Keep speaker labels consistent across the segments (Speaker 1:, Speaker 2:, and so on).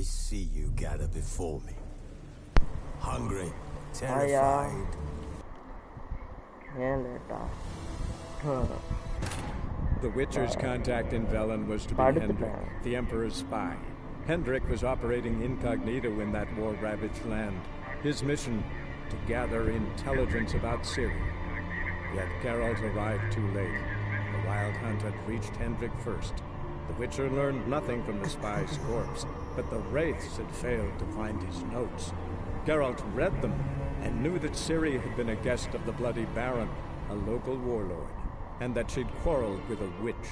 Speaker 1: see you gather before me. Hungry, terrified.
Speaker 2: The Witcher's contact in Velen was to be Hendrik, the Emperor's spy. Hendrik was operating incognito in that war-ravaged land. His mission, to gather intelligence about Ciri. Yet Geralt arrived too late. The Wild Hunt had reached Hendrik first. The Witcher learned nothing from the spy's corpse, but the Wraiths had failed to find his notes. Geralt read them and knew that Ciri had been a guest of the Bloody Baron, a local warlord, and that she'd quarreled with a witch.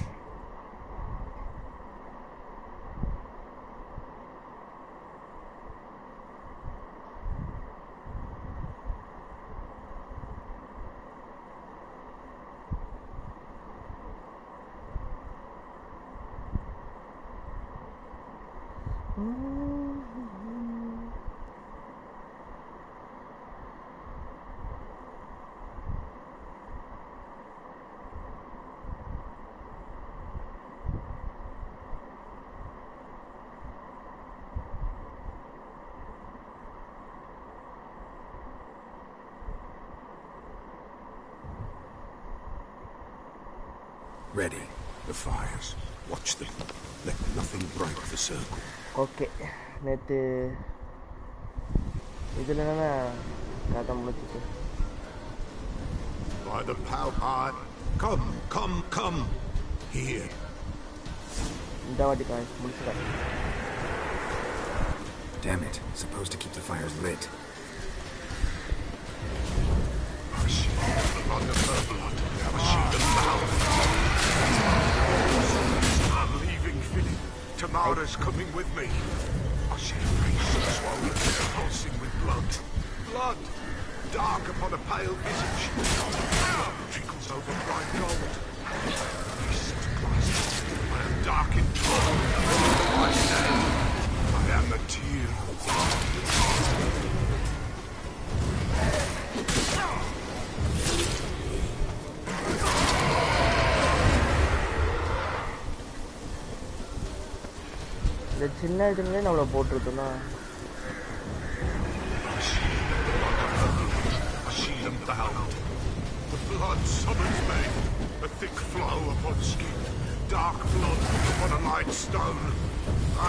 Speaker 3: Ready. The fires. Watch them. Let nothing break the circle.
Speaker 4: Okay. நேத்து இதுல என்ன கதை முடிச்சிட்டு.
Speaker 3: By the power. Come. Here.
Speaker 4: இந்த வாட்டி guys முடிச்சிட்டேன்.
Speaker 3: Damn it. Supposed to keep the fires lit. I'm leaving, Philip. Tamara's coming with me. I see a face swollen, pulsing with blood. Blood! Dark upon a pale visage. Trickles over bright gold. I am dark in trouble. I am the tear.
Speaker 4: இந்த சின்ன இதுங்களே நம்மள போட்டுருக்குன்னா
Speaker 3: The blood summons me. A thick flow upon skin. Dark blood upon a light stone.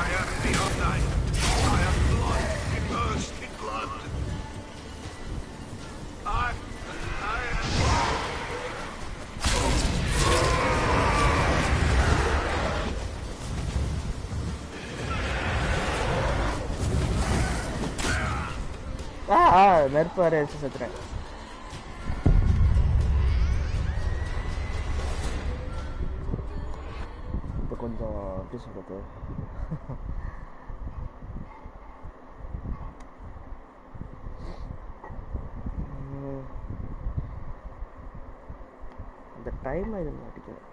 Speaker 3: I am the unnamed. I am blood immersed in blood. I am...
Speaker 4: நெருப்பு வர வச்சு செத்துறேன். இப்போ கொஞ்சம் எப்படி சொல்றது, இந்த டைம் இது மாட்டிக்கிறேன்.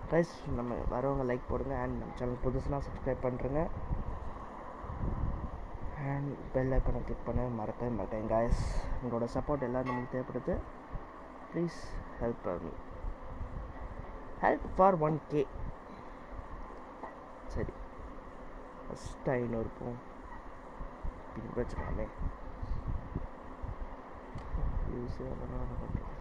Speaker 4: கைஸ், நம்ம வரவங்க லைக் போடுங்க அண்ட் நம்ம சேனல் புதுசுனா சப்ஸ்கிரைப் பண்ணுறேங்க அண்ட் பெல் ஐக்கனை கிளிக் பண்ண மறக்கவே மாட்டேன். கைஸ், உங்களோட சப்போர்ட் எல்லாம் நமக்கு தேவைப்படுது. Please help for 1K. சரி, ஃபஸ்ட்டு 500 போகும் பின் வச்சுக்கலாமே. ப்ளீஸ் அதெல்லாம் பண்ணுறேன்.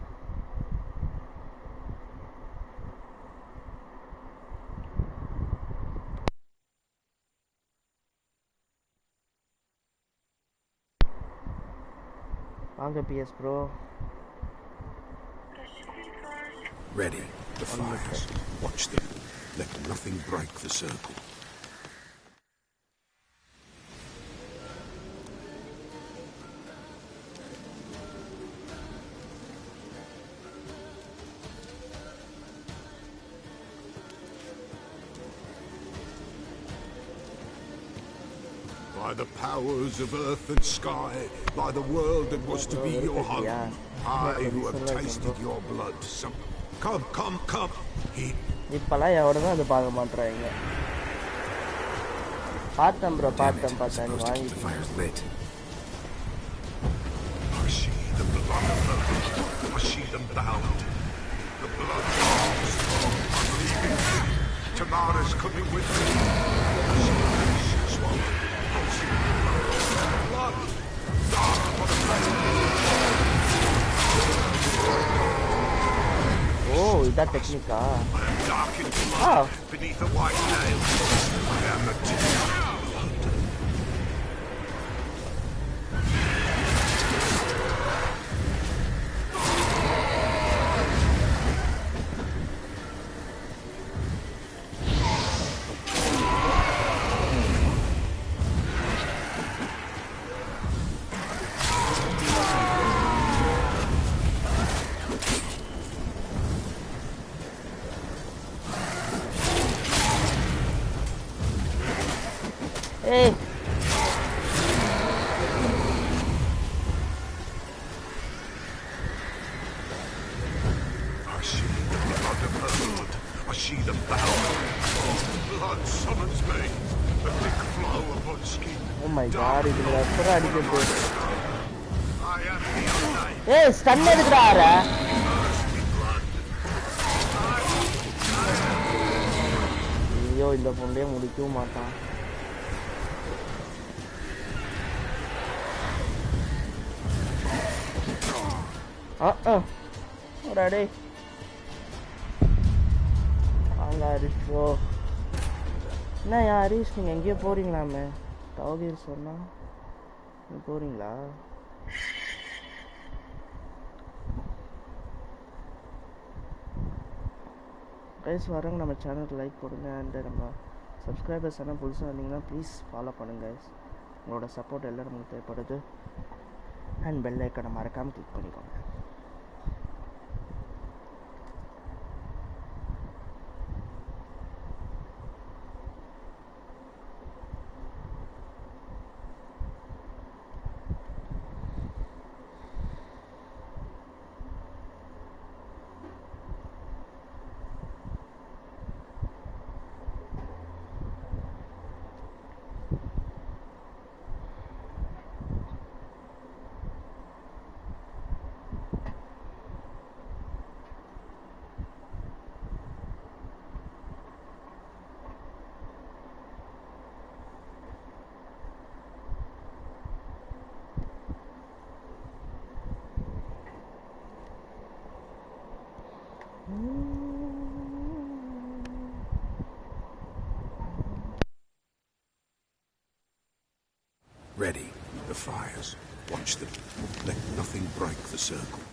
Speaker 4: வாங்க Ps4.
Speaker 3: Ready. The fires. Watch them. Let nothing break the circle. By the powers of earth and sky, by the world that was to be your home, I who have tasted your blood. Come.
Speaker 4: இப்போல்லாம் எவ்வளோ அது பார்க்க மாட்டுறாங்க. பார்த்தேன் bro, பார்த்தேன் நீ வாங்கி.
Speaker 3: Tamara's coming with me. Blood. Dark upon the
Speaker 4: oh, is that technique?
Speaker 3: I am dark in blood beneath a white veil. I am the
Speaker 4: Hey!
Speaker 3: I see the blood of her blood. I see the bound. Blood summons me. The thick flow upon skin.
Speaker 4: Oh my god, it's pretty good.
Speaker 3: I am the unnamed.
Speaker 4: Hey, stun edukra. ஐயோ இந்த பொண்ணே முடிக்கவும் மாட்டான். ready. வாங்க Harish bro. என்ன ஹரிஷ் நீங்கள் எங்கேயோ போகிறீங்களாமே? டாகீர் சொன்னால் நீ போகிறீங்களா? கைஸ் வரவங்க நம்ம சேனலுக்கு லைக் போடுங்க. அண்ட் நம்ம சப்ஸ்கிரைபர்ஸ் எல்லாம் புதுசாக இருந்தீங்கன்னா ப்ளீஸ் ஃபாலோ பண்ணுங்க கைஸ். உங்களோட சப்போர்ட் எல்லாம் நமக்கு தேவைப்படுது. அண்ட் பெல் ஐக்கனை மறக்காமல் கிளிக் பண்ணிக்கோங்க.
Speaker 3: Ready. The fires. Watch them. Let nothing break the circle.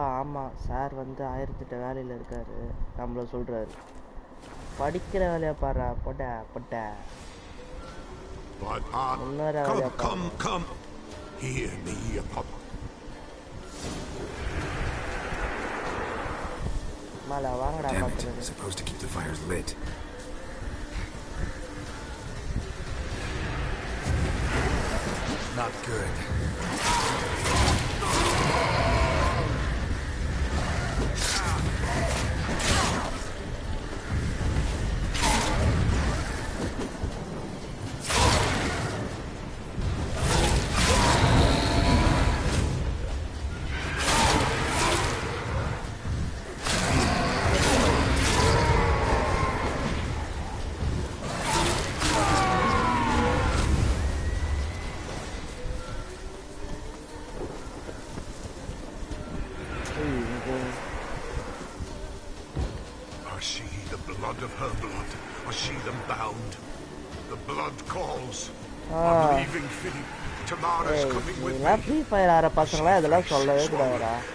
Speaker 4: ஆமாம் சார் வந்து 1008 வேலையில் இருக்கார். நம்மள சொல்கிறாரு படிக்கிற வேலையை பாரு பொட்ட பொட்ட. இன்னொரு வேலையை மேலே வாங்கடா பார்க்குறது.
Speaker 1: Not good.
Speaker 3: blood. I see them bound. The blood calls. I'm leaving Philip. Tamara's coming with me.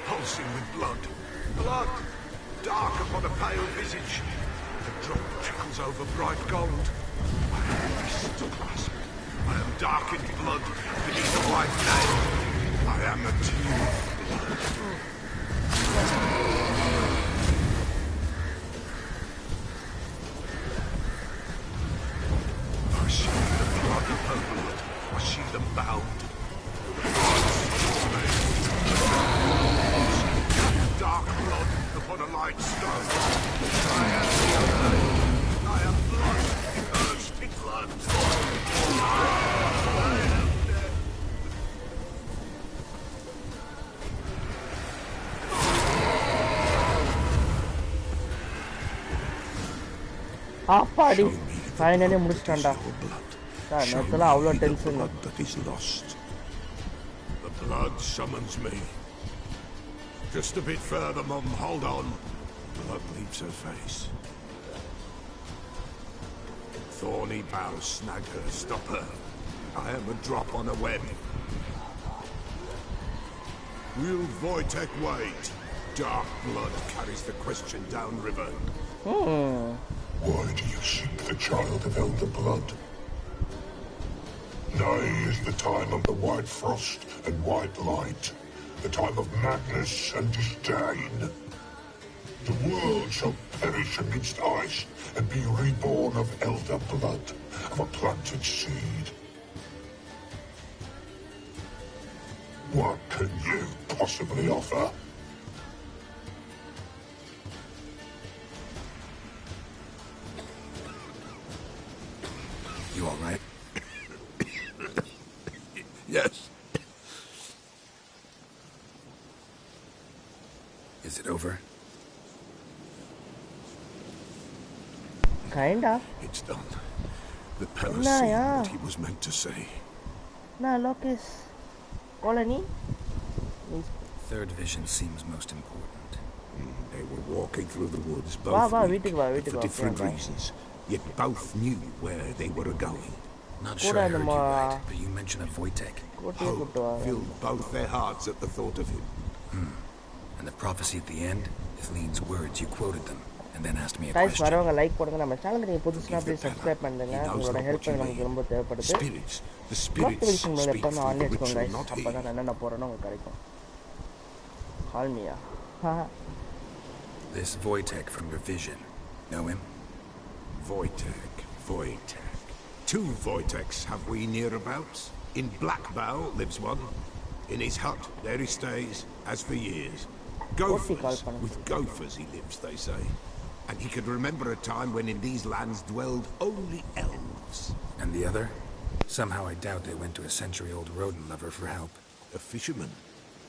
Speaker 3: Pulsing with blood. Blood. Dark upon a pale visage. The drop trickles over bright gold. My wrist clasped. I am dark in blood beneath a white nail. I am a tear of blood. I see the blood of her blood. I see them bound. Dark blood upon a light stone. I am blood, cursed in blood.
Speaker 4: Apadi finally முடிச்சிட்டேன்டா நேத்துல அவ்வளோ tension
Speaker 3: that is lost. The blood summons me. Just a bit further, Mum. Hold on. Blood leaves her face. Thorny boughs snag her, stop her. I am a drop on a web. Will Wojtek wait? Dark blood carries the question downriver.
Speaker 5: Why do you seek the child of elder blood? Now is the time of the white frost and white light, the time of madness and disdain. The world shall perish amidst ice and be reborn of elder blood, of a planted seed. What can you possibly offer?
Speaker 3: You all right? Yes.
Speaker 6: Is it over?
Speaker 4: Kinda.
Speaker 3: It's done. The Pella seen what he was meant to say.
Speaker 4: Locus colony.
Speaker 6: Third vision seems most important.
Speaker 3: They were walking through the woods, both weak,
Speaker 4: but
Speaker 3: for different reasons. Yet both knew where they were going.
Speaker 6: Not sure I heard you right, but you mentioned a Wojtek.
Speaker 3: Hope filled both their hearts at the thought of him.
Speaker 6: And the prophecy at the end is Lean's words. You quoted them, and then asked me a
Speaker 4: guys
Speaker 6: question.
Speaker 4: வரவங்க like போடுங்க நம்ம சேனலுக்கு நீங்க புதுசுனா please subscribe பண்ணுங்க உங்களோட help நமக்கு ரொம்ப தேவைப்படுது நோட்டிஃபிகேஷன் பெல் எப்பவுமே ஆன்ல வச்சுக்கோங்க guys அப்பதான் நான் என்ன போறேனோ உங்களுக்கு கிடைக்கும் கால் மீயா
Speaker 6: This Wojtek from your vision. Know him?
Speaker 3: Wojtek. Two Wojteks have we nearabouts. In Blackbow lives one. In his hut, there he stays, as for years. Gophers, with gophers he lives, they say. And he could remember a time when in these lands dwelled only elves.
Speaker 6: And the other? Somehow I doubt they went to a century-old rodent lover for help.
Speaker 3: A fisherman.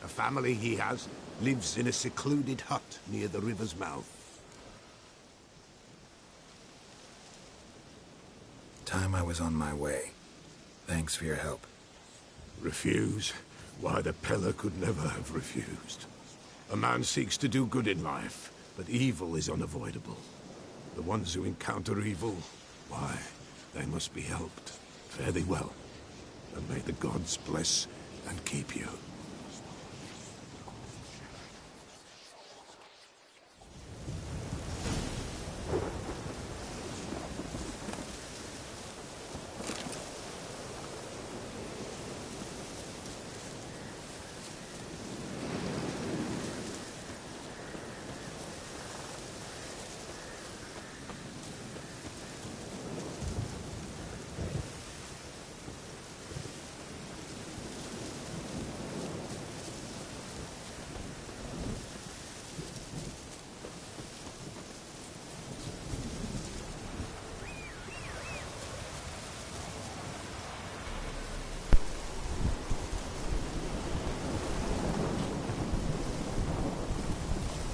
Speaker 3: A family he has lives in a secluded hut near the river's mouth.
Speaker 6: Time I was on my way. Thanks for your help.
Speaker 3: Refuse? Why, the Pella could never have refused. A man seeks to do good in life, but evil is unavoidable. The ones who encounter evil, why, they must be helped. Fare thee well, and may the gods bless and keep you.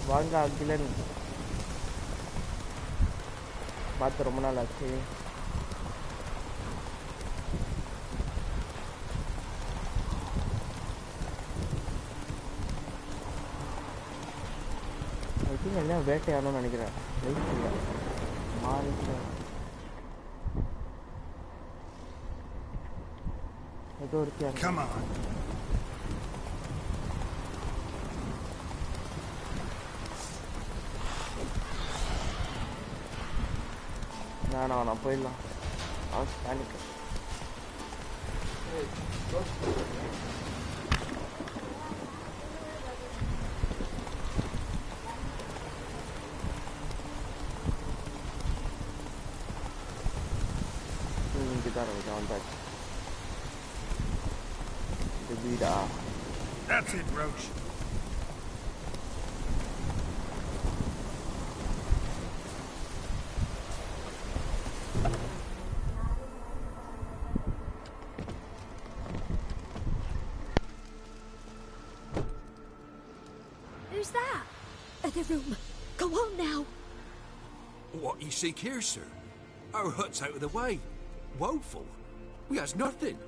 Speaker 4: வாங்க அகிலன் பார்த்து ரொம்ப நாள் ஆச்சு I think எல்லாம் வேட்டையாடணும்னு நினைக்கிறேன் life இல்லை மாறிச்சு
Speaker 3: Come on.
Speaker 4: No, போயிடலாம். I was panicking.
Speaker 3: That's it, Roach.
Speaker 7: Who's that? The room. Go on now.
Speaker 8: What you seek here, sir? Our hut's out of the way. Woeful. We has nothing.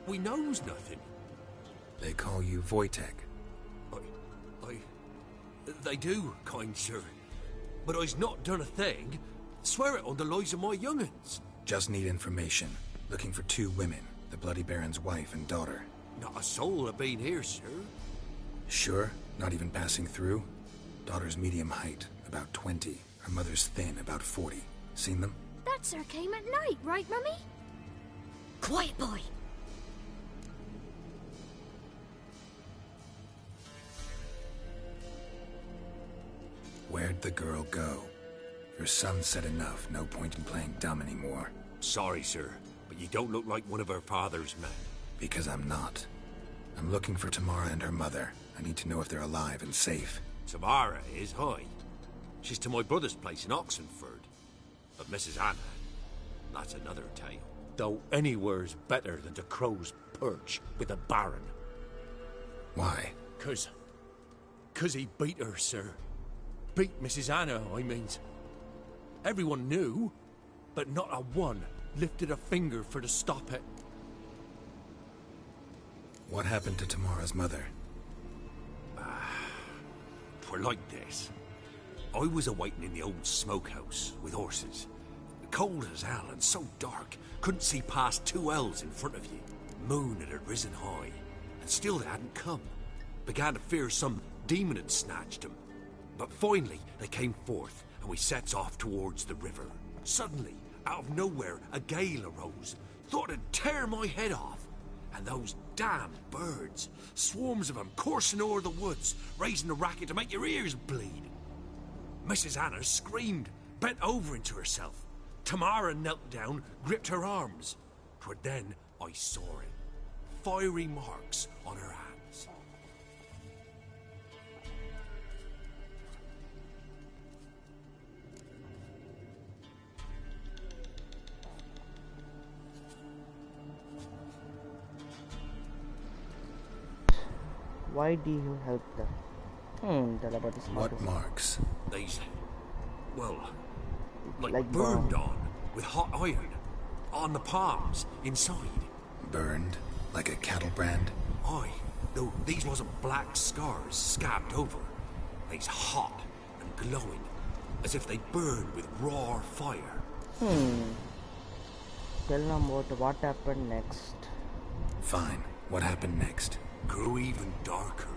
Speaker 8: We knows nothing.
Speaker 6: They call you Wojtek.
Speaker 8: They do, kind sir. But I's not done a thing. Swear it on the lives of my young'uns.
Speaker 6: Just need information. Looking for 2 women, the Bloody Baron's wife and daughter.
Speaker 8: Not a soul have been here, sir.
Speaker 6: Sure? Not even passing through? Daughter's medium height, about 20. Her mother's thin, about 40. Seen them?
Speaker 7: That sir came at night, right, Mummy? Quiet, boy.
Speaker 6: Where'd the girl go? Your son said enough. No point in playing dumb anymore.
Speaker 8: Sorry, sir, but you don't look like one of our father's men.
Speaker 6: Because I'm not. I'm looking for Tamara and her mother. I need to know if they're alive and safe.
Speaker 8: Tamara is, hi. She's to my brother's place in Oxenford. But Mrs. Anna, that's another tale. Though anywhere's better than the Crow's Perch with a Baron.
Speaker 6: Why?
Speaker 8: 'Cause he beat her, sir. Beat Mrs. Anna, I means. Everyone knew, but not a one lifted a finger for to stop it.
Speaker 6: What happened to Tamara's mother?
Speaker 8: 'Twere like this. I was a-waiting in the old smokehouse with horses. Cold as hell and so dark, couldn't see past 2 ells in front of you. Moon had risen high, and still they hadn't come. Began to fear some demon had snatched them. But finally, they came forth, and we sets off towards the river. Suddenly, out of nowhere, a gale arose. Thought it'd tear my head off. And those damn birds, swarms of them coursing o'er the woods, raising a racket to make your ears bleed. Mrs. Anna screamed, bent over into herself. Tamara knelt down, gripped her arms. 'Twere then I saw it. Fiery marks on her hands.
Speaker 4: Why do you help them? Tell about this.
Speaker 6: What marks?
Speaker 8: These, well, like
Speaker 4: Like
Speaker 8: burned
Speaker 4: burn.
Speaker 8: on with hot iron. On the palms, inside.
Speaker 6: Burned? Like a cattle brand?
Speaker 8: Aye, though these wasn't black scars scabbed over. They's hot and glowing, as if they burned with raw fire.
Speaker 4: Tell them what happened next.
Speaker 6: Fine. What happened next?
Speaker 8: Grew even darker.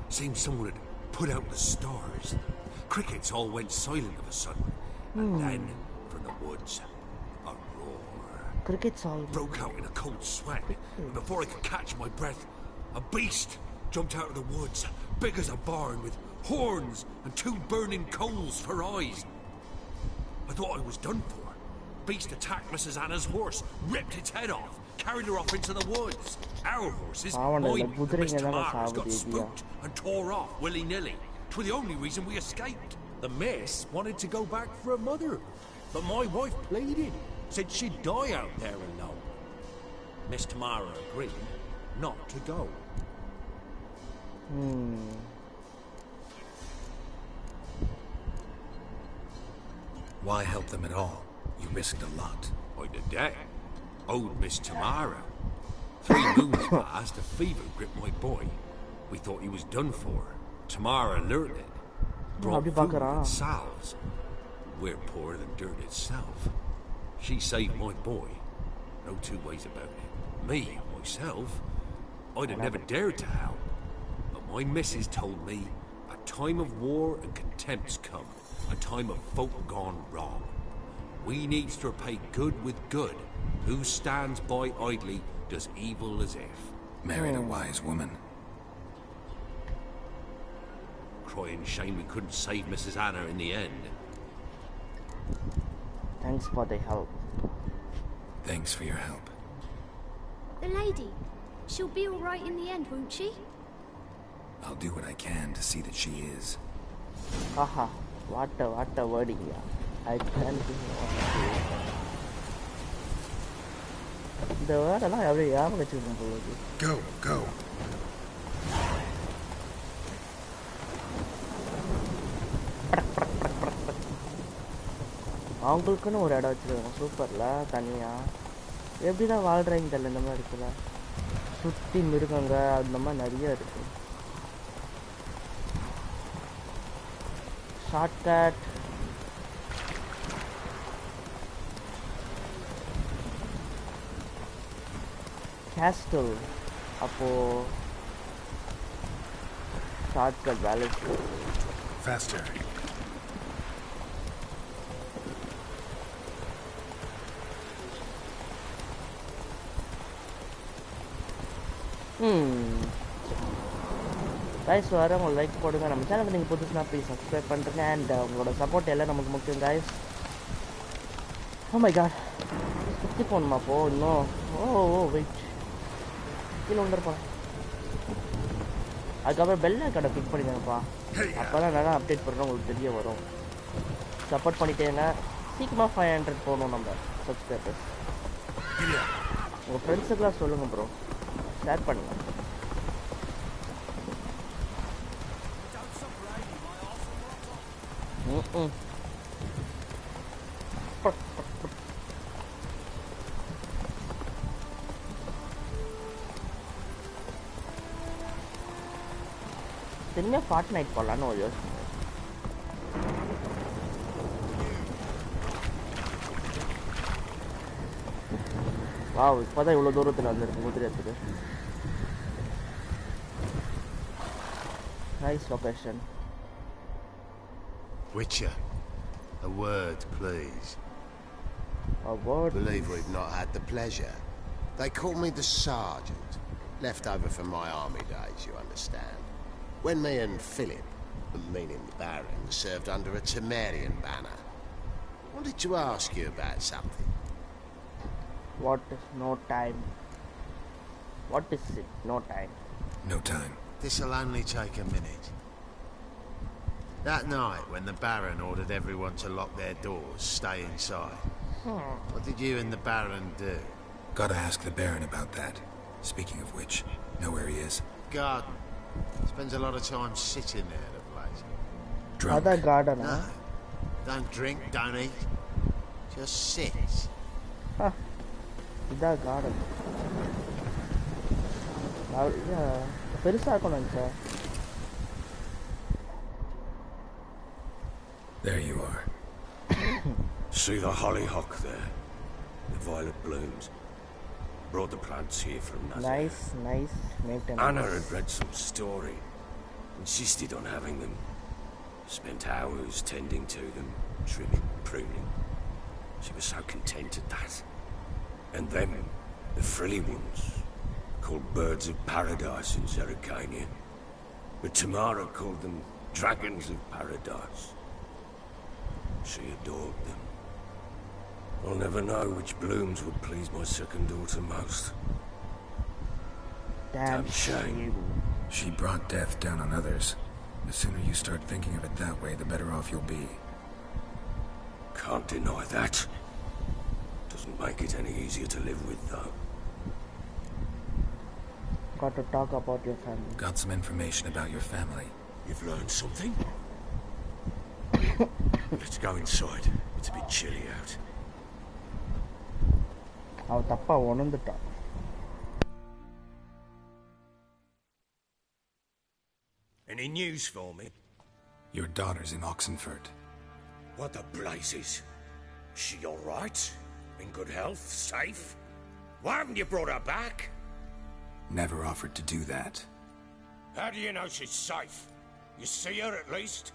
Speaker 8: Seemed someone had put out the stars. Crickets all went silent of a sudden. And then, from the woods, a roar.
Speaker 4: Crickets all
Speaker 8: Broke out in a cold sweat. And before I could catch my breath, a beast jumped out of the woods, big as a barn, with horns and 2 burning coals for eyes. I thought I was done for. Beast attacked Mrs. Anna's horse, ripped its head off, carried her off into the woods. Our horses, mine and Miss Tamara's, got spooked and tore off willy-nilly. 'Twere the only reason we escaped. The miss wanted to go back for her mother, but my wife pleaded, said she'd die out there alone. Miss Tamara agreed not to go.
Speaker 6: Why help them at all? You risked a lot.
Speaker 8: I did that. Old Miss Tamara. 3 moons passed, a fever gripped my boy. We thought he was done for. Tamara learned it. Brought food and salves. We're poorer than dirt itself. She saved my boy. No 2 ways about it. Me, my myself, I'd have never dared to help. But my missus told me a time of war and contempt's come, a time of folk gone wrong. We needs to repay good with good. Who stands by idly does evil as if.
Speaker 6: Married a wise woman.
Speaker 8: Crying shame we couldn't save Mrs. Anna in the end.
Speaker 4: Thanks for the help.
Speaker 6: Thanks for your help.
Speaker 7: The lady, she'll be all right in the end, won't she?
Speaker 6: I'll do what I can to see that she is.
Speaker 4: Haha, what a wording, yeah. I can't do the word I already have a
Speaker 6: Go, go.
Speaker 4: அவங்களுக்குன்னு ஒரு இடம் வச்சிருக்காங்க சூப்பர்ல தனியா எப்படிதான் வாழ்றாங்க தெரியல இந்த மாதிரி இருக்குல்ல சுத்தி மிருகங்க அந்த மாதிரி நிறைய இருக்கு ஷார்ட்கட் கேஸ்டல் அப்போ ஷார்ட்கட் வேலன்ஸ்
Speaker 6: Faster.
Speaker 4: guys வர உங்க லைக் போடுங்க நம்ம சேனலை நீங்கள் புதுசுனா ப்ளீஸ் சப்ஸ்கிரைப் பண்ணுறேங்க அண்ட் உங்களோட சப்போர்ட் எல்லாம் நமக்கு முக்கியம் guys oh my god சுற்றி போகணுமா போ இன்னும் ஓ வெயிட் கீழே வந்துருப்பா அதுக்கப்புறம் பெல்ல கடை கிளிக் பண்ணிக்கங்கப்பா அப்போ தான் நல்லா அப்டேட் பண்ணுறோம் உங்களுக்கு தெரிய வரும் சப்போர்ட் பண்ணிட்டேங்க சீக்கிரமாக 500 போகணும் நம்ம சப்ஸ்கிரைபர்ஸ் உங்கள் ஃப்ரெண்ட்ஸுக்கெலாம் சொல்லுங்கள் ப்ரோ ஷேர் பண்ணுங்கள் திரும்பியா ஃபார்ட்நைட் போடலான்னு ஒரு யோசனை வாவ் இப்போதான் இவ்வளோ தூரத்தில் வந்துருக்கு குதிரையத்துக்கு nice location
Speaker 3: Witcher, a word, please.
Speaker 4: A word?
Speaker 3: Believe we've not had the pleasure. They call me the Sergeant. Left over from my army days, you understand. When me and Philip, meaning the Baron, served under a Temerian banner. Wanted to ask you about something.
Speaker 4: What is no time? What is it? No time.
Speaker 6: No time.
Speaker 3: This'll only take a minute. That night, when the Baron ordered everyone to lock their doors, stay inside. What did you and the Baron do?
Speaker 6: Gotta ask the Baron about that. Speaking of which, know where he is?
Speaker 3: Garden. Spends a lot of time sitting there, the place.
Speaker 6: Drunk.
Speaker 4: Other garden,
Speaker 3: No. Don't drink, don't eat. Just sit.
Speaker 4: Huh. The garden. Yeah. பெருசா இருக்கணும் sir
Speaker 6: There you are.
Speaker 8: See the hollyhock there? The violet blooms. Brought the plants here from Nazareth.
Speaker 4: Nice maintenance.
Speaker 8: Anna had read some story. Insisted on having them. Spent hours tending to them, trimming, pruning. She was so content at that. And them, the frilly ones, called birds of paradise in Zerrikanian. But Tamara called them dragons of paradise. She adored them. I'll never know which blooms would please my second daughter most.
Speaker 4: Damn
Speaker 8: shame.
Speaker 6: She brought death down on others. The sooner you start thinking of it that way, the better off you'll be.
Speaker 8: Can't deny that. Doesn't make it any easier to live with, though.
Speaker 4: Got to talk about your family.
Speaker 6: Got some information about your family.
Speaker 8: You've learned something? Let's go inside. It's a bit chilly out.
Speaker 4: அவ தப்பா உணர்ந்துட்டா
Speaker 8: Any news for me?
Speaker 6: Your daughter's in Oxenford.
Speaker 8: What the blazes? She all right? In good health? Safe? Why haven't you brought her back?
Speaker 6: Never offered to do that.
Speaker 8: How do you know she's safe? You see her at least?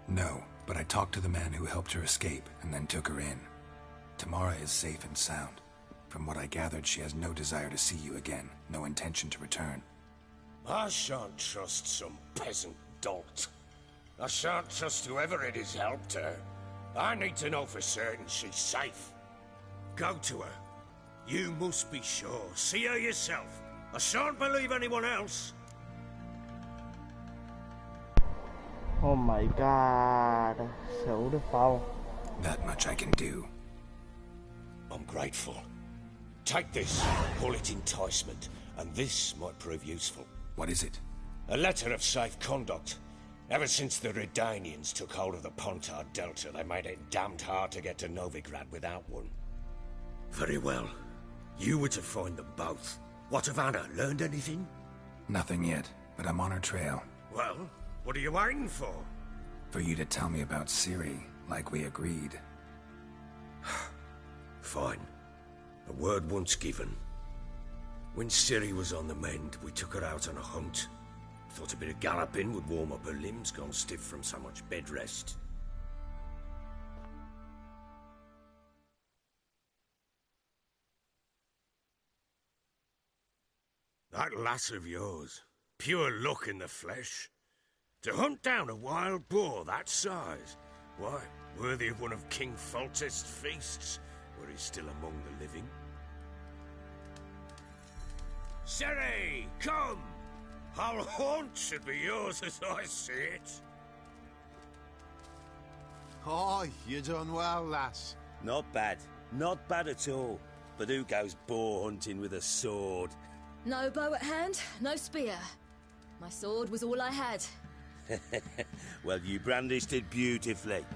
Speaker 6: No, but I talked to the man who helped her escape and then took her in. Tamara is safe and sound. From what I gathered, she has no desire to see you again, no intention to return.
Speaker 8: I shan't trust some peasant dolt. I shan't trust whoever it is helped her. I need to know for certain she's safe. Go to her. You must be sure. See her yourself. I shan't believe anyone else.
Speaker 4: Oh my god. So foul.
Speaker 6: That much I can do.
Speaker 8: I'm grateful. Take this. Call it enticement. And this might prove useful.
Speaker 6: What is it?
Speaker 8: A letter of safe conduct. Ever since the Redanians took hold of the Pontar Delta, they made it damned hard to get to Novigrad without one. Very well. You were to find them both. What of Anna? Learned anything?
Speaker 6: Nothing yet, but I'm on her trail.
Speaker 8: Well, what are you waiting for?
Speaker 6: For you to tell me about Ciri, like we agreed.
Speaker 8: Fine. A word once given. When Ciri was on the mend, we took her out on a hunt. Thought a bit of galloping would warm up her limbs, gone stiff from so much bed rest. That lass of yours, pure luck in the flesh. To hunt down a wild boar that size, why, worthy of one of King Foltest's feasts, were he still among the living. Ciri, come! Our haunt should be yours as I see it.
Speaker 3: Oh, you done well, lass.
Speaker 9: Not bad. Not bad at all. But who goes boar hunting with a sword?
Speaker 10: No bow at hand, no spear. My sword was all I had.
Speaker 9: Well, you brandished it beautifully.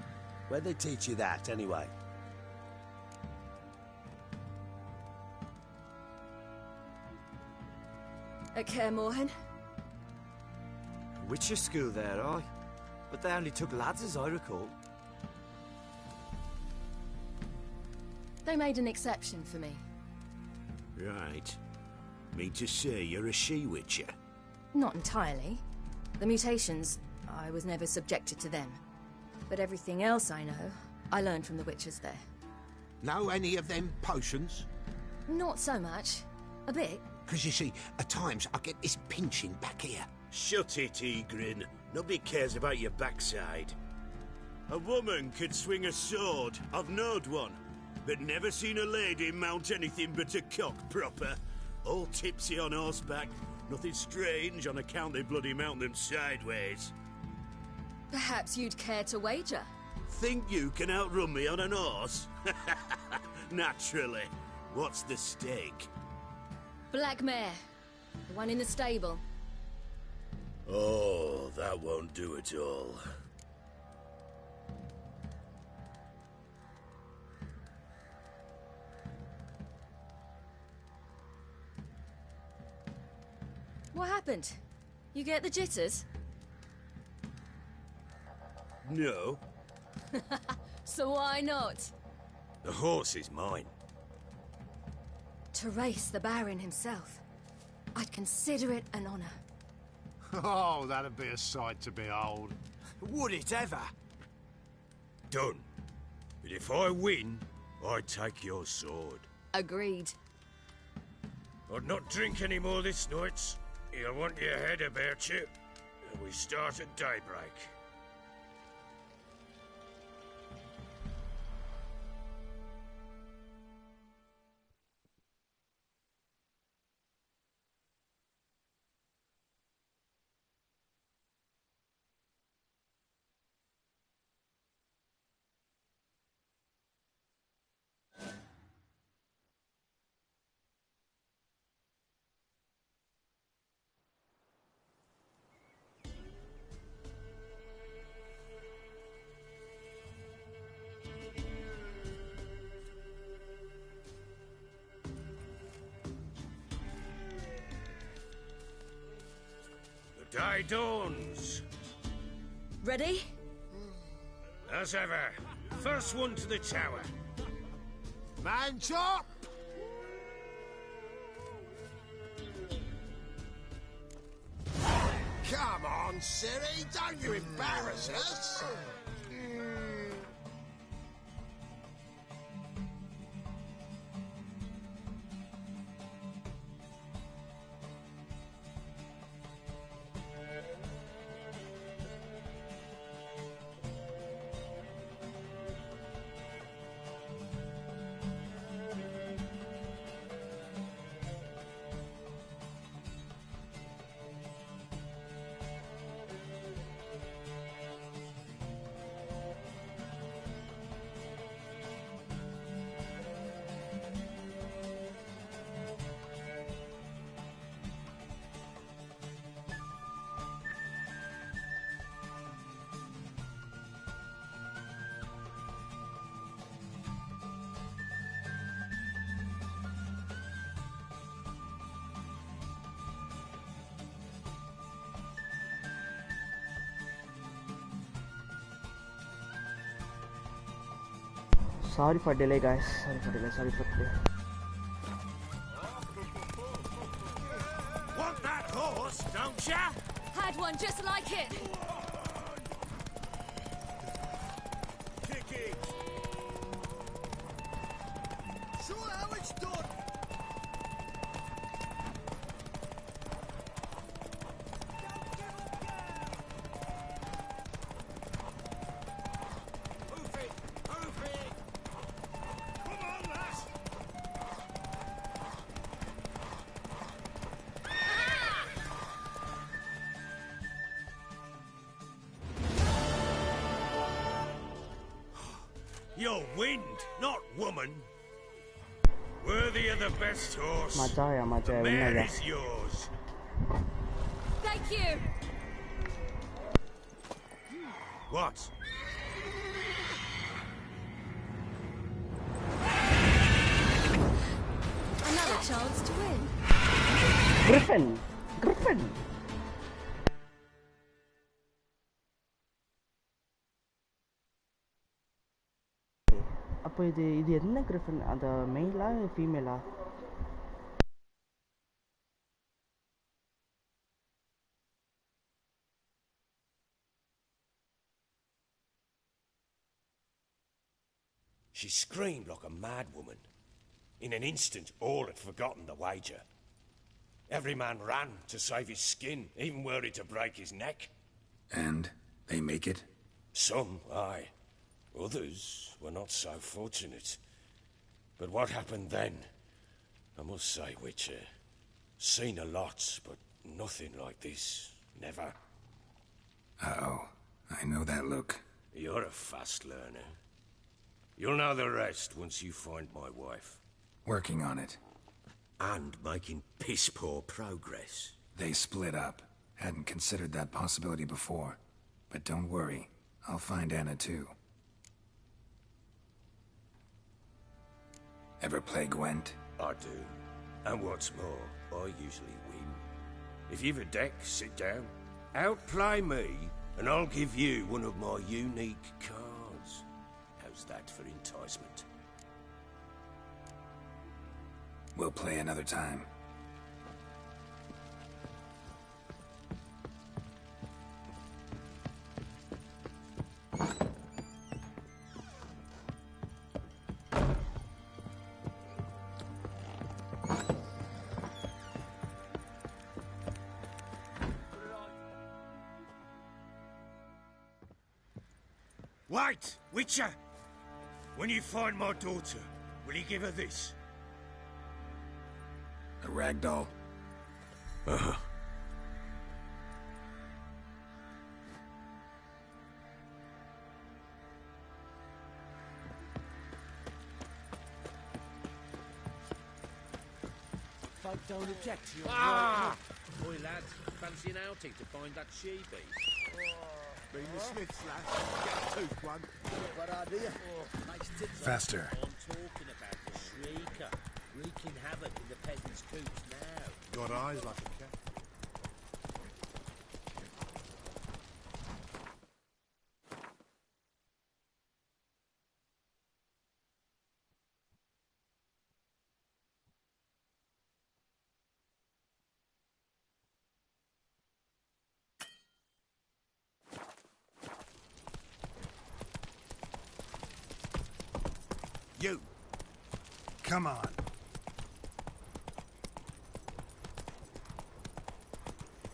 Speaker 9: Where'd they teach you that, anyway?
Speaker 10: At Kaer Morhen.
Speaker 11: Witcher school there, aye. But they only took lads, as I recall.
Speaker 10: They made an exception for me.
Speaker 8: Right. Mean to say you're a she-witcher?
Speaker 10: Not entirely. The mutations, I was never subjected to them. But everything else I know, I learned from the witchers there.
Speaker 3: Know any of them potions?
Speaker 10: Not so much. A bit.
Speaker 3: Because you see, at times I get this pinching back here.
Speaker 9: Shut it, Egrin. Nobody cares about your backside. A woman could swing a sword. I've knowed one. But never seen a lady mount anything but a cock proper. All tipsy on horseback. Nothing strange on account they bloody mount them sideways.
Speaker 10: Perhaps you'd care to wager?
Speaker 9: Think you can outrun me on an horse? Naturally. What's the stake?
Speaker 10: Black mare. The one in the stable.
Speaker 8: Oh, that won't do it all.
Speaker 10: What happened? You get the jitters?
Speaker 8: No.
Speaker 10: So why not?
Speaker 8: The horse is mine.
Speaker 10: To race the Baron himself. I'd consider it an honor.
Speaker 3: Oh, that'd be a sight to behold.
Speaker 11: Would it ever?
Speaker 8: Done. But if I win, I take your sword.
Speaker 10: Agreed.
Speaker 8: I'd not drink any more this night. You'll want your head about you. And we start at daybreak. The day dawns.
Speaker 10: Ready?
Speaker 8: As ever. First one to the tower.
Speaker 3: Man chop! Come on, Siri, don't you embarrass us.
Speaker 4: Sorry for delay, guys. Sorry for delay.
Speaker 9: Want that horse, don't ya?
Speaker 10: Had one just like it.
Speaker 9: Kick it. Show how it's done. You're wind, not woman. Worthy of the best horse. The mare is yours.
Speaker 10: Thank you.
Speaker 9: What?
Speaker 10: Another chance to win.
Speaker 4: Griffin. அப்போ இது என்ன Griffin அந்த மெயிலா ஃபீமேலா
Speaker 9: She screamed like a mad woman. In an instant, all had forgotten the wager. Every man ran to save his skin, even worried to break his neck.
Speaker 6: And they make it?
Speaker 9: Some, aye. Others were not so fortunate. But what happened then? I must say, Witcher, seen a lot, but nothing like this. Never.
Speaker 6: Uh-oh. I know that look.
Speaker 9: You're a fast learner. You'll know the rest once you find my wife.
Speaker 6: Working on it.
Speaker 9: And making piss-poor progress.
Speaker 6: They split up. Hadn't considered that possibility before. But don't worry. I'll find Anna too. Ever play Gwent?
Speaker 9: I do. And what's more, I usually win. If you've a deck, sit down. Outplay me, and I'll give you one of my unique cards. How's that for enticement?
Speaker 6: We'll play another time.
Speaker 9: Wait, Witcher! When you find my daughter, will you give her this?
Speaker 6: A ragdoll?
Speaker 9: Uh-huh.
Speaker 12: Folk don't object to your
Speaker 13: Boy, lads, fancy an outing to find that she-beast?
Speaker 3: Been the Smiths, lads. Get a tooth one.
Speaker 12: Good idea. Nice tits.
Speaker 6: Faster.
Speaker 13: I'm talking about the Shrieker, wreaking havoc in the peasants' coops now.
Speaker 3: Got eyes like a cat.
Speaker 6: You! Come on.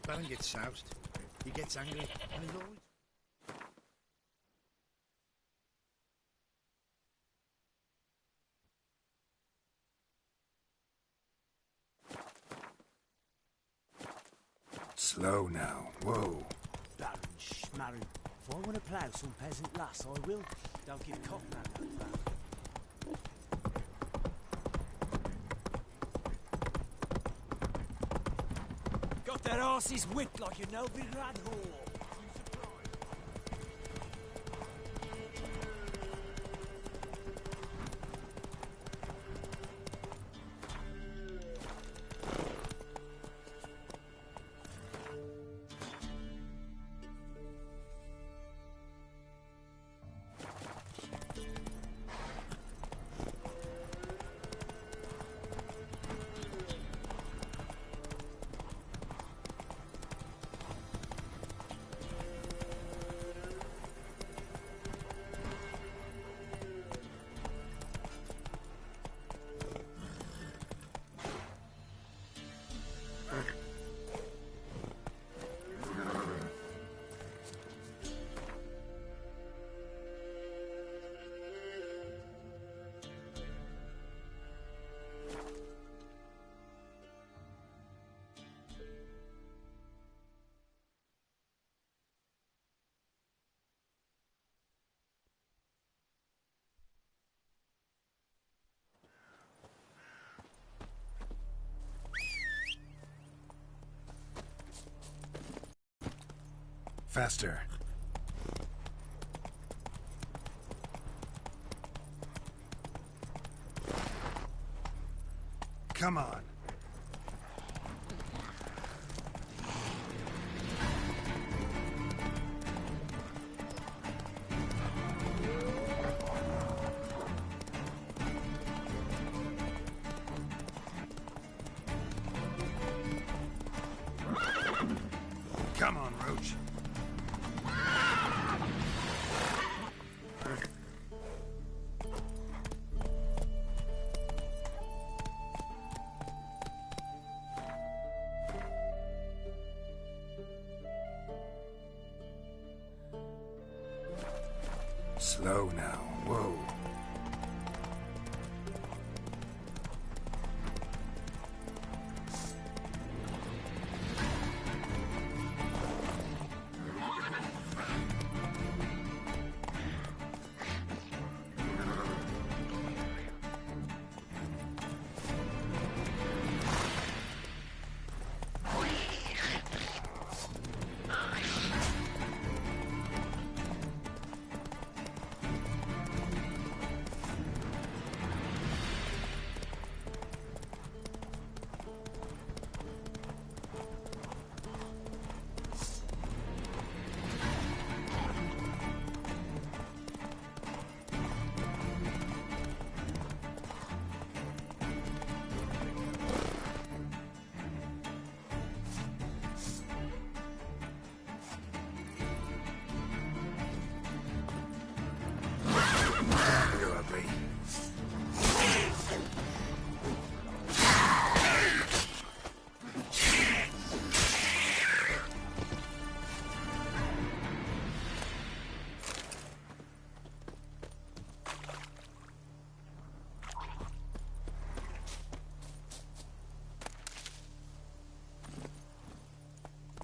Speaker 9: Baron gets soused. He gets angry, and he's always...
Speaker 6: Slow now. Whoa.
Speaker 12: Baron Schmarron. If I want to plough some peasant lass, I will. Don't get caught now, that Baron. Got that arse's wit like you know big rat whore.
Speaker 6: Faster. Come on. Come on, Roach. Slow now. Whoa.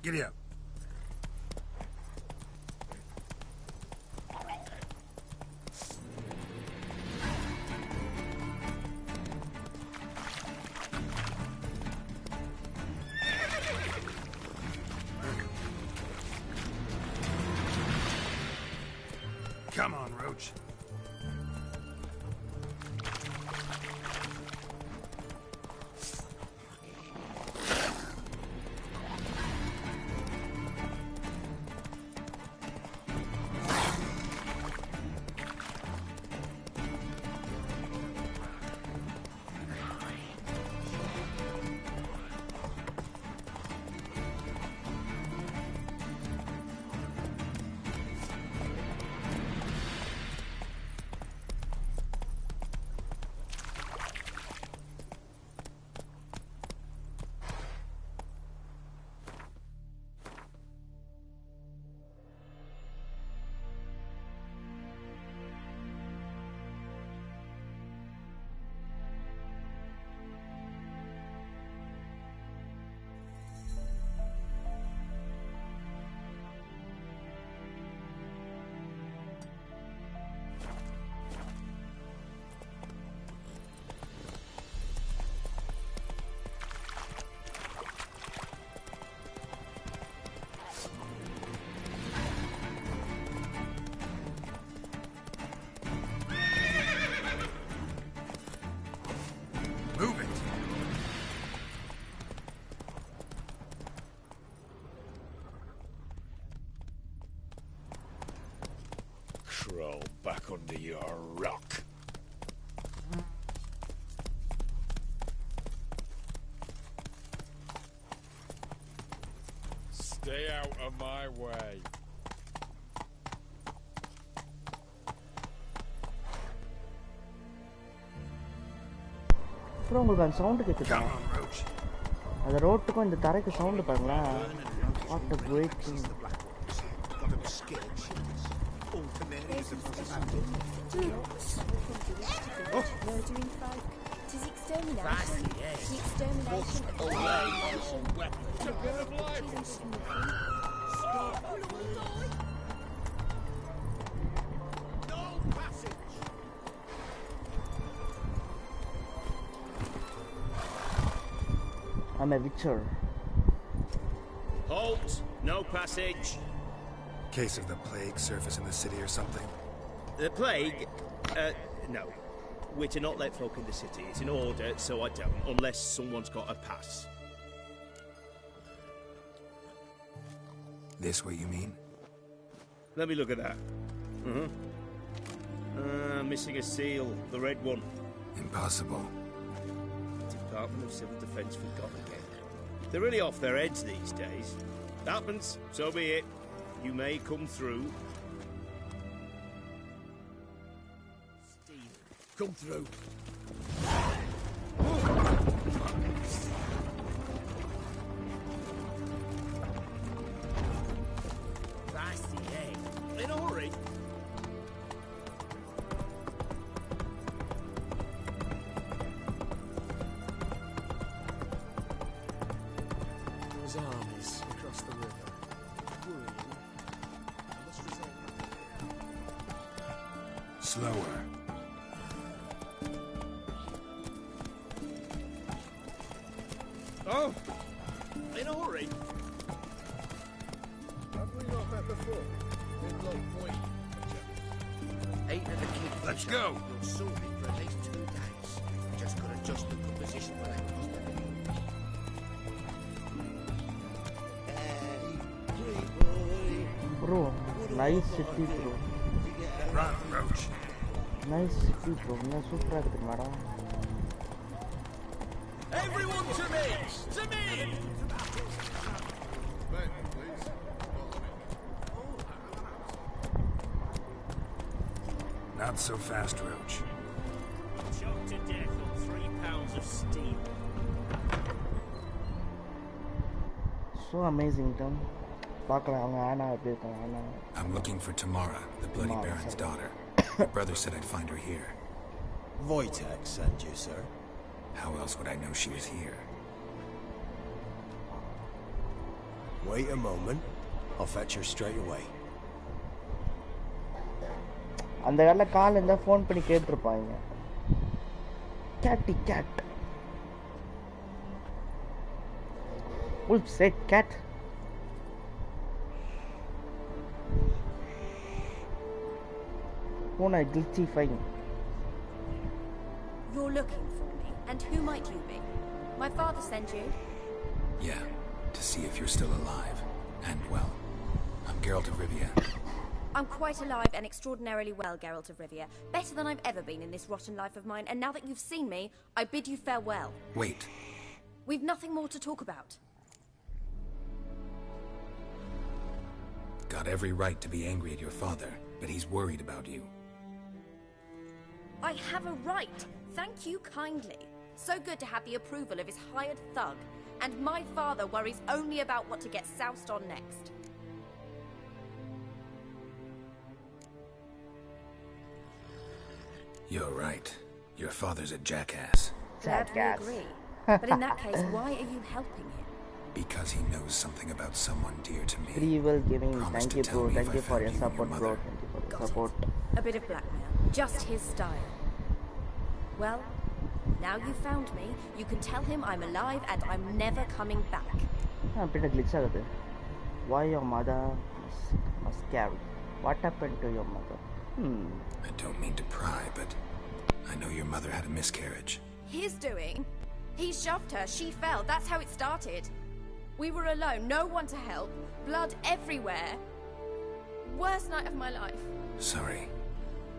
Speaker 6: Giddy up. Come on, Roach.
Speaker 9: under your rock.
Speaker 14: Stay out of my way.
Speaker 4: அப்புறம் உங்களுக்கு அந்த sound கேட்குதா? அந்த ரோட்டுக்கும் இந்த தரைக்கு sound பாருங்களேன். What a great thing. I'm a witcher.
Speaker 9: Halt! No passage.
Speaker 6: Case of the plague surface in the city or something?
Speaker 9: The plague? No. We're to not let folk in the city. It's in order, so I don't, unless someone's got a pass.
Speaker 6: This what you mean?
Speaker 9: Let me look at that. Missing a seal, the red one.
Speaker 6: Impossible.
Speaker 9: Department of Civil Defence forgot again. They're really off their heads these days. Happens, so be it. You may come through. Steve, come through. That's the egg. In a hurry.
Speaker 12: Armies across the river. Worrying. I must resolve.
Speaker 6: Slower.
Speaker 9: Oh! In a hurry.
Speaker 12: Have we not met before? In Low Point.
Speaker 13: Eight of the kids.
Speaker 9: Let's go.
Speaker 13: You're sorted for at least 2 days. Just got to adjust the composition when I cross the river.
Speaker 4: Bro, nice city bro.
Speaker 6: Run, Roach.
Speaker 4: Nice city bro. என்ன சூப்பரா இருக்கு madam.
Speaker 9: Everyone to me! To me!
Speaker 6: Not so fast, Roach.
Speaker 9: Choked to death on 3 pounds of steel.
Speaker 4: So amazing Tom. பார்க்கலாம் அவங்க ஆனா எப்படி இருக்காங்க ஆனா.
Speaker 6: I'm looking for Tamara, the Bloody Baron's daughter. My brother said I'd find her here.
Speaker 1: Wojtek sent you, sir.
Speaker 6: How else would I know she was here?
Speaker 1: Wait a moment. I'll fetch her straight away.
Speaker 4: அந்த கால கால் இருந்தா phone பண்ணி கேட்டிருப்பாங்க. Catty cat. Wolf said cat. Phone glitchy fine.
Speaker 10: You're looking for me, and who might you be? My father sent you?
Speaker 6: Yeah, to see if you're still alive. And well. I'm Geralt of Rivia.
Speaker 10: I'm quite alive and extraordinarily well, Geralt of Rivia. Better than I've ever been in this rotten life of mine, and now that you've seen me, I bid you farewell.
Speaker 6: Wait.
Speaker 10: We've nothing more to talk about.
Speaker 6: Got every right to be angry at your father, but he's worried about you.
Speaker 10: I have a right. Thank you kindly. So good to have the approval of his hired thug. And my father worries only about what to get soused on next.
Speaker 6: You're right. Your father's a jackass.
Speaker 10: Glad we agree. But in that case, why are you helping him?
Speaker 6: Because he knows something about someone dear to me.
Speaker 4: Free will giving.
Speaker 6: Promised
Speaker 4: Thank you,
Speaker 6: to tell
Speaker 4: bro.
Speaker 6: me
Speaker 4: Thank
Speaker 6: if
Speaker 4: you
Speaker 6: I
Speaker 4: for
Speaker 6: found
Speaker 4: your
Speaker 6: you and
Speaker 4: support,
Speaker 6: your
Speaker 4: bro.
Speaker 6: mother.
Speaker 4: Thank you for your
Speaker 10: Got
Speaker 4: support.
Speaker 10: A bit of blackmail. Just his style. Well, now you've found me, you can tell him I'm alive and I'm never coming back.
Speaker 4: bit of glitch agade. Why your mother was scary? What happened to your mother?
Speaker 6: I don't mean to pry, but I know your mother had a miscarriage.
Speaker 10: His doing? He shoved her, she fell, that's how it started. We were alone, no one to help, blood everywhere. Worst night of my life.
Speaker 6: Sorry.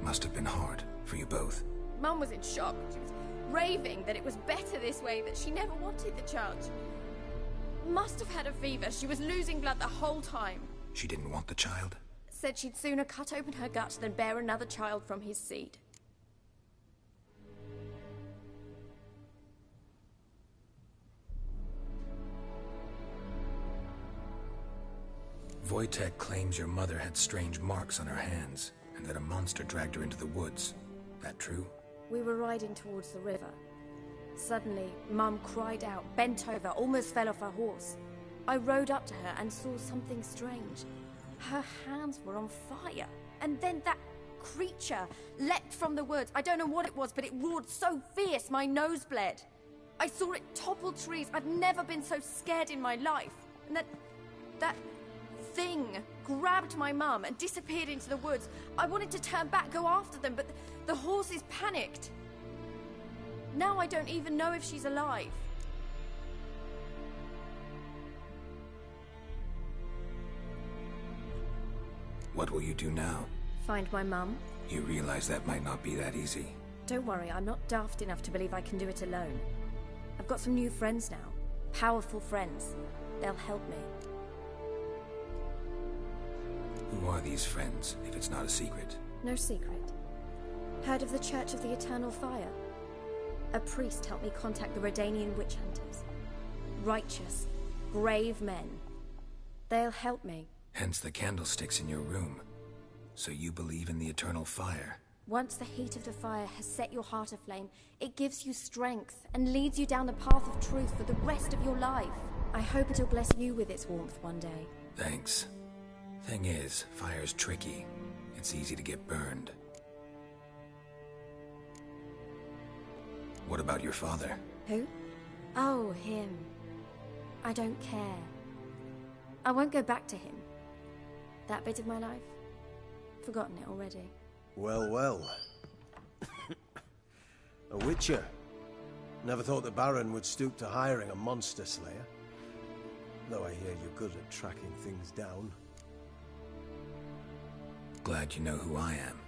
Speaker 6: Must have been hard for you both.
Speaker 15: Mum was in shock. She was raving that it was better this way, that she never wanted the child. She must have had a fever. She was losing blood the whole time.
Speaker 6: She didn't want the child?
Speaker 15: Said she'd sooner cut open her gut than bear another child from his seed.
Speaker 6: Wojtek claims your mother had strange marks on her hands, and that a monster dragged her into the woods. That true?
Speaker 15: We were riding towards the river. Suddenly, Mum cried out, bent over, almost fell off her horse. I rode up to her and saw something strange. Her hands were on fire. And then that creature leapt from the woods. I don't know what it was, but it roared so fierce my nose bled. I saw it topple trees. I've never been so scared in my life. And that thing grabbed my mum and disappeared into the woods. I wanted to turn back, go after them, but the horses panicked. Now I don't even know if she's alive.
Speaker 6: What will you do now?
Speaker 15: Find my mum.
Speaker 6: You realize that might not be that easy.
Speaker 15: Don't worry, I'm not daft enough to believe I can do it alone. I've got some new friends now. Powerful friends. They'll help me.
Speaker 6: Who are these friends, if it's not a secret?
Speaker 15: No secret. Heard of the Church of the Eternal Fire? A priest helped me contact the Redanian witch hunters. Righteous, brave men. They'll help me.
Speaker 6: Hence the candlesticks in your room. So you believe in the eternal fire?
Speaker 15: Once the heat of the fire has set your heart aflame, it gives you strength and leads you down the path of truth for the rest of your life. I hope it'll bless you with its warmth one day.
Speaker 6: Thanks. Thing is, fire's tricky. It's easy to get burned. What about your father?
Speaker 15: Who? Oh, him. I don't care. I won't go back to him. That bit of my life? Forgotten it already.
Speaker 1: Well, well. A witcher. Never thought the Baron would stoop to hiring a monster slayer. Though I hear you're good at tracking things down.
Speaker 6: Glad you know who I am.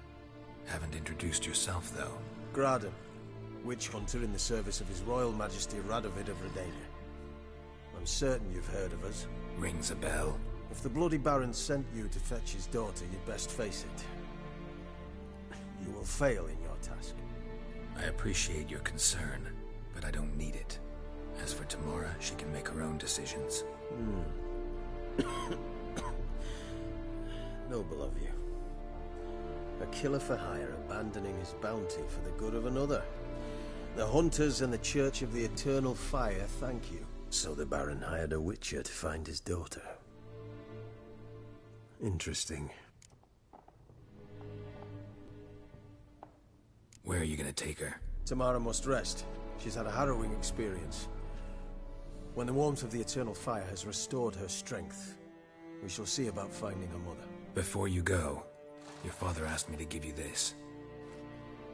Speaker 6: Haven't introduced yourself, though.
Speaker 1: Graden, witch hunter in the service of His Royal Majesty Radovid of Redania. I'm certain you've heard of us.
Speaker 6: Rings a bell.
Speaker 1: If the Bloody Baron sent you to fetch his daughter, you'd best face it. You will fail in your task.
Speaker 6: I appreciate your concern, but I don't need it. As for Tamara, she can make her own decisions.
Speaker 1: Noble of you. A killer for hire abandoning his bounty for the good of another. The hunters and the Church of the Eternal Fire thank you. So the Baron hired a witcher to find his daughter. Interesting.
Speaker 6: Where are you gonna take her?
Speaker 1: Tamara must rest. She's had a harrowing experience. When the warmth of the Eternal Fire has restored her strength, we shall see about finding her mother.
Speaker 6: Before you go, your father asked me to give you this.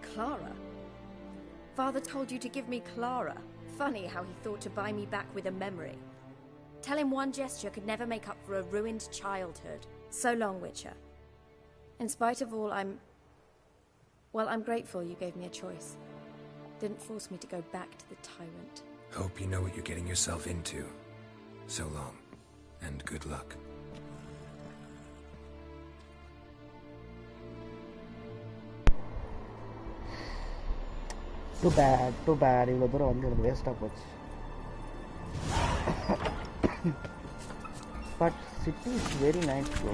Speaker 15: Clara? Father told you to give me Clara. Funny how he thought to buy me back with a memory. Tell him one gesture could never make up for a ruined childhood. So long, Witcher. In spite of all, I'm grateful you gave me a choice. Didn't force me to go back to the tyrant.
Speaker 6: Hope you know what you're getting yourself into. So long, and good luck.
Speaker 4: Too bad. இவ்வளோ தூரம் வந்து எனக்கு வேஸ்ட்டாக போச்சு. But city is very nice bro.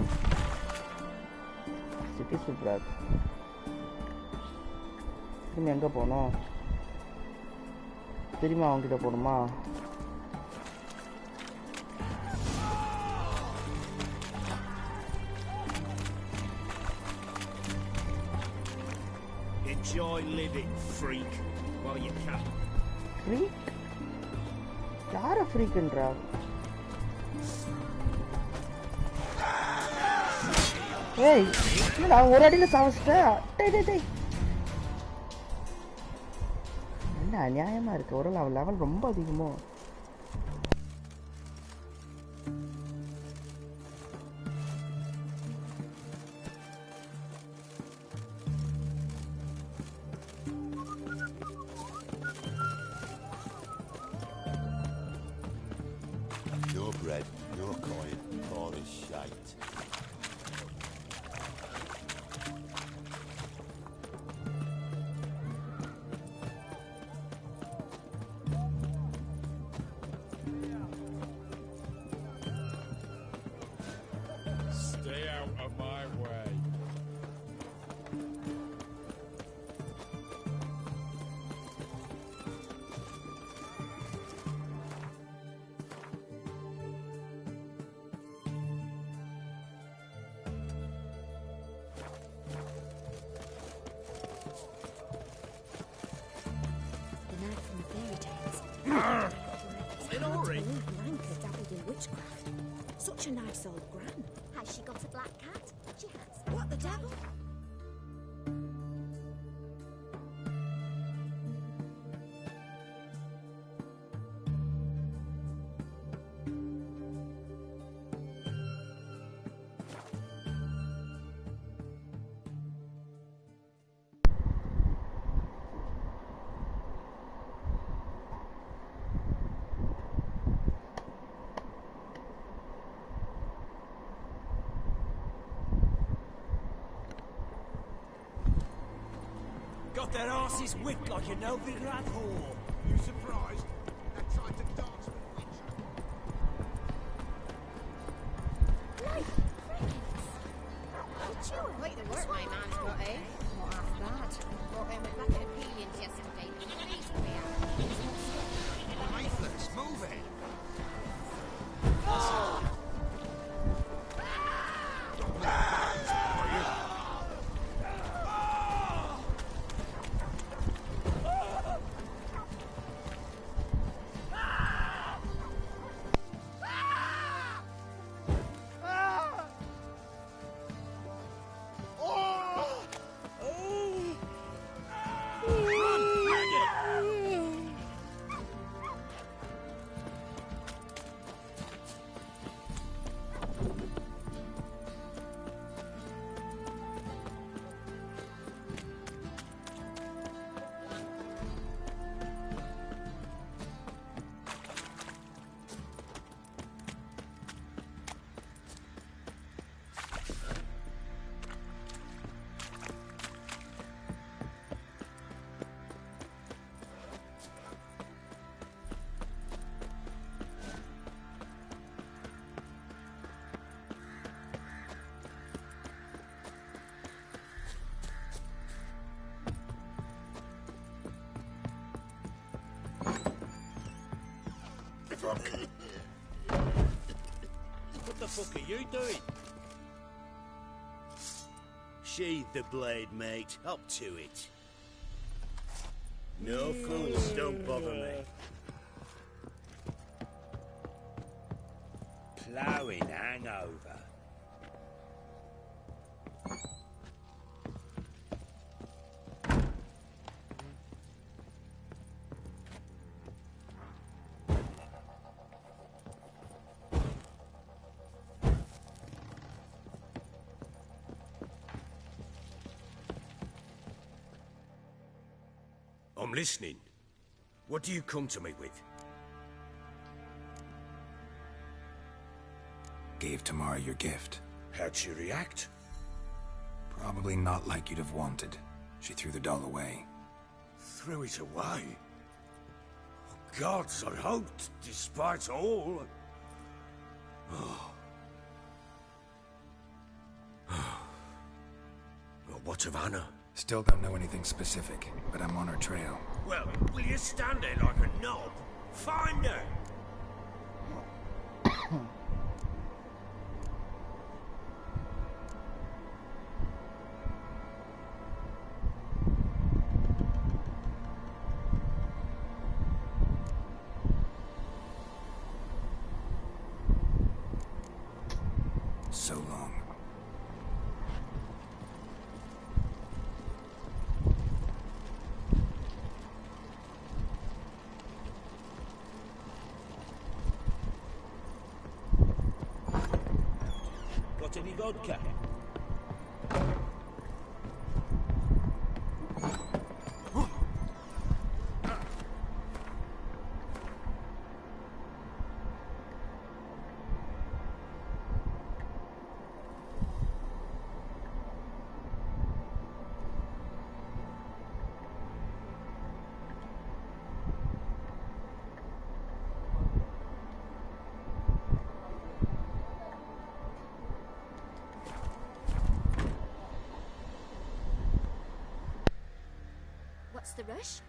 Speaker 4: City சூப்பராக இருக்கு. திரும்பி எங்கே போகணும்? திரும்பி அவங்ககிட்ட போகணுமா?
Speaker 9: Enjoy living, freak, while you can.
Speaker 4: Freak? யார freakன்றா? ஏய், நான் ஒரு அடியில சாவச்சிட்டேன். டேய். என்ன அநியாயமா இருக்கு. ஒரு லெவல் ரொம்ப அதிகமோ?
Speaker 13: date.
Speaker 14: Stay out of my way.
Speaker 16: The nag from the fairy tales.
Speaker 9: Sorry.
Speaker 16: Blanca dabbled in witchcraft. Such a nice old gran.
Speaker 7: Has she got a black cat? She has.
Speaker 16: What the devil?
Speaker 12: Got their asses whipped like a Novigrad whore.
Speaker 3: You surprised? That tried to dance with witch.
Speaker 17: Quite the work my man's got, eh? Not half bad. Brought him a bucket of peelings yesterday. Please we are.
Speaker 9: Lifeless, move it. What the fuck are you doing? Sheathe the blade, mate. Up to it. No fools, don't bother me. Ploughing hangover. I'm listening. What do you come to me with?
Speaker 6: Gave Tamara your gift.
Speaker 9: How'd she react?
Speaker 6: Probably not like you'd have wanted. She threw the doll away.
Speaker 9: Threw it away? Oh, gods, I hoped, despite all. Oh. Well, what of Anna?
Speaker 6: Still don't know anything specific, but I'm on her trail.
Speaker 9: Well, will you stand there like a knob? Find her!
Speaker 6: So long.
Speaker 13: Got any vodka?
Speaker 7: the rush?